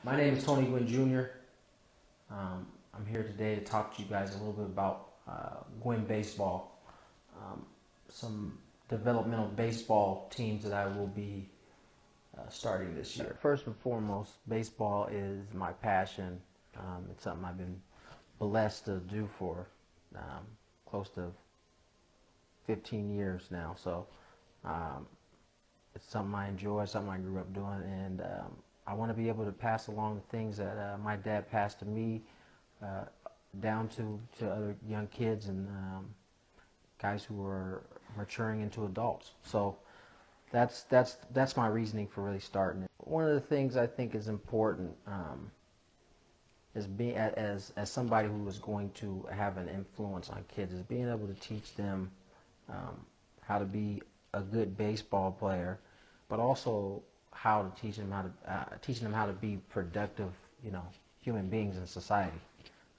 My name is Gwynn Jr. I'm here today to talk to you guys a little bit about Gwynn Baseball, some developmental baseball teams that I will be starting this year. First and foremost, baseball is my passion. It's something I've been blessed to do for close to 15 years now. So it's something I enjoy, something I grew up doing, and I want to be able to pass along the things that my dad passed to me down to other young kids and guys who are maturing into adults. So that's my reasoning for really starting it. One of the things I think is important is being as somebody who is going to have an influence on kids is being able to teach them how to be a good baseball player, but also how to teaching them how to be productive, human beings in society.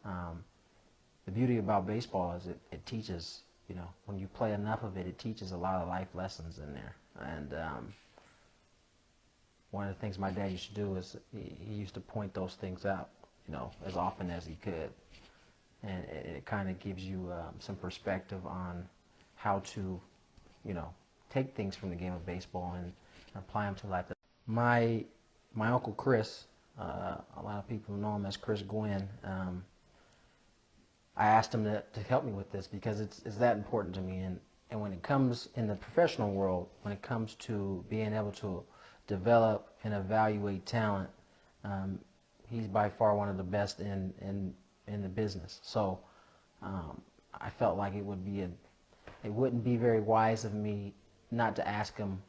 The beauty about baseball is it teaches, when you play enough of it, it teaches a lot of life lessons in there. And one of the things my dad used to do is he used to point those things out, as often as he could. And it kind of gives you some perspective on how to, take things from the game of baseball and apply them to life. My uncle Chris, a lot of people know him as Chris Gwynn. I asked him to help me with this because it's that important to me. And when it comes in the professional world, when it comes to being able to develop and evaluate talent, he's by far one of the best in the business. So I felt like it wouldn't be very wise of me not to ask him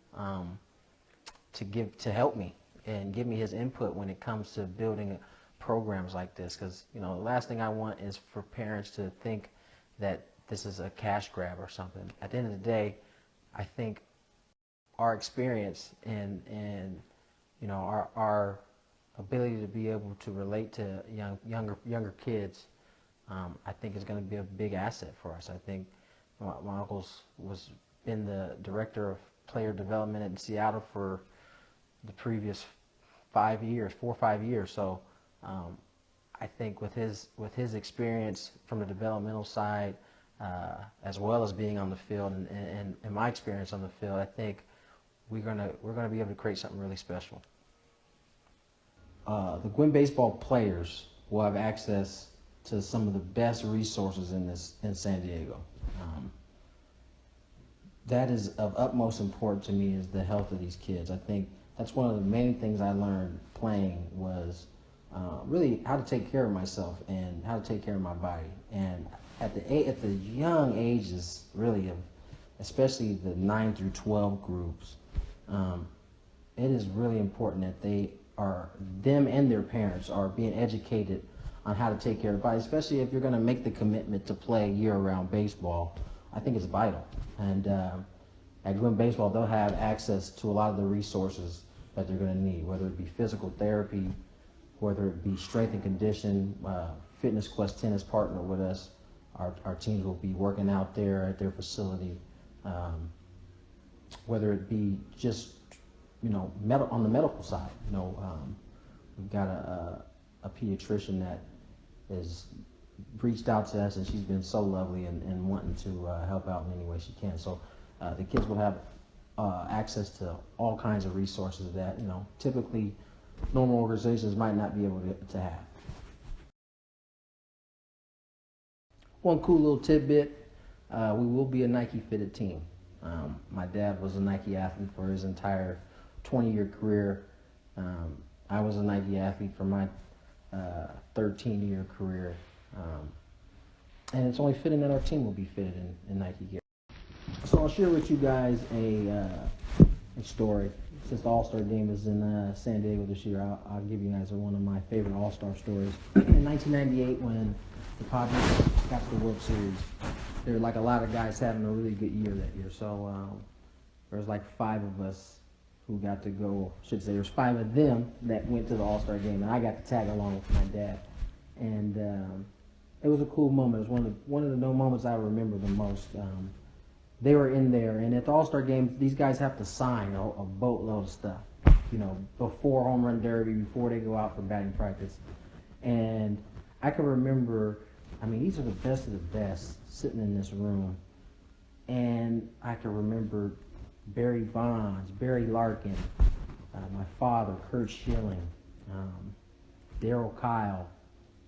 to help me and give me his input when it comes to building programs like this, because the last thing I want is for parents to think that this is a cash grab or something. At the end of the day, I think our experience and our ability to be able to relate to younger kids, I think is going to be a big asset for us. I think my uncle's been the director of player development in Seattle for the previous 4 or 5 years. So I think with his experience from the developmental side, as well as being on the field and my experience on the field, I think we're gonna be able to create something really special. The Gwynn Baseball players will have access to some of the best resources in San Diego. That is of utmost importance to me, is the health of these kids. I think that's one of the main things I learned playing was really how to take care of myself and how to take care of my body. And at the young ages, really, especially the 9 through 12 groups, it is really important that them and their parents are being educated on how to take care of their body, especially if you're going to make the commitment to play year-round baseball. I think it's vital. And at Gwynn Baseball, they'll have access to a lot of the resources that they're going to need, whether it be physical therapy, whether it be strength and condition. Fitness Quest Tennis partner with us. Our teams will be working out there at their facility. Whether it be just on the medical side, we've got a pediatrician that has reached out to us, and she's been so lovely and wanting to help out in any way she can. So the kids will have access to all kinds of resources that typically normal organizations might not be able to have. One cool little tidbit, we will be a Nike fitted team. My dad was a Nike athlete for his entire 20-year career. I was a Nike athlete for my 13-year career. And it's only fitting that our team will be fitted in Nike gear. So I'll share with you guys a story. Since the All-Star game is in San Diego this year, I'll give you guys one of my favorite All-Star stories. In 1998, when the Padres got to the World Series, there were like a lot of guys having a really good year that year. So there was like 5 of us who got to go. I should say there's 5 of them that went to the All-Star game, and I got to tag along with my dad. And it was a cool moment. It was one of the moments I remember the most. They were in there, and at the All-Star game, these guys have to sign a boatload of stuff. before home run derby, before they go out for batting practice. And I can remember, these are the best of the best sitting in this room. And I can remember Barry Bonds, Barry Larkin, my father, Kurt Schilling, Darryl Kyle,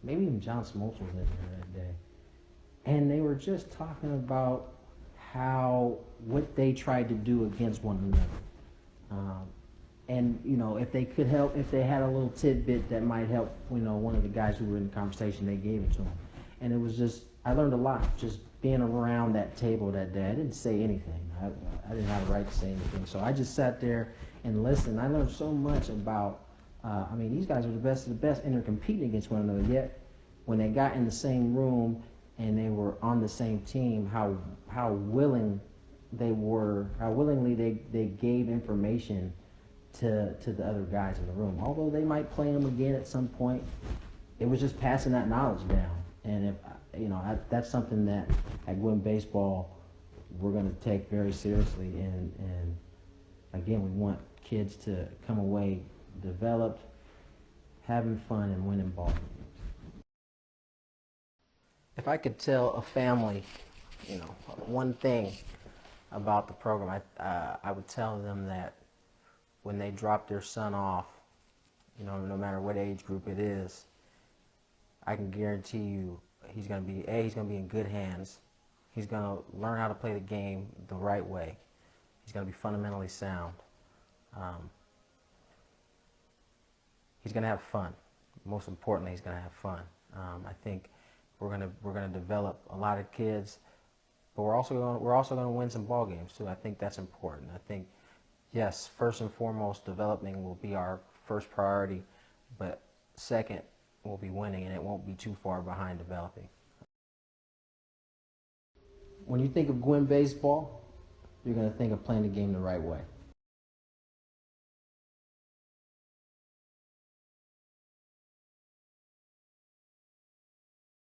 maybe even John Smoltz was in there that day. And they were just talking about what they tried to do against one another. And if they could help, if they had a little tidbit that might help, one of the guys who were in the conversation, they gave it to them. And it was just, I learned a lot just being around that table that day. I didn't say anything. I didn't have a right to say anything. So I just sat there and listened. I learned so much about, these guys are the best of the best, and they're competing against one another. Yet, when they got in the same room and they were on the same team, how willing they were, how willingly they gave information to the other guys in the room. Although they might play them again at some point, it was just passing that knowledge down. And that's something that at Gwynn Baseball we're going to take very seriously. And again, we want kids to come away developed, having fun, and winning ball games. If I could tell a family, one thing about the program, I would tell them that when they drop their son off, no matter what age group it is, I can guarantee you he's going to be in good hands. He's going to learn how to play the game the right way. He's going to be fundamentally sound. He's going to have fun. Most importantly, he's going to have fun. I think we're going to develop a lot of kids, but we're also going to win some ball games too. I think that's important. I think, yes, first and foremost, developing will be our first priority, but second will be winning, and it won't be too far behind developing. When you think of Gwynn Baseball, you're going to think of playing the game the right way.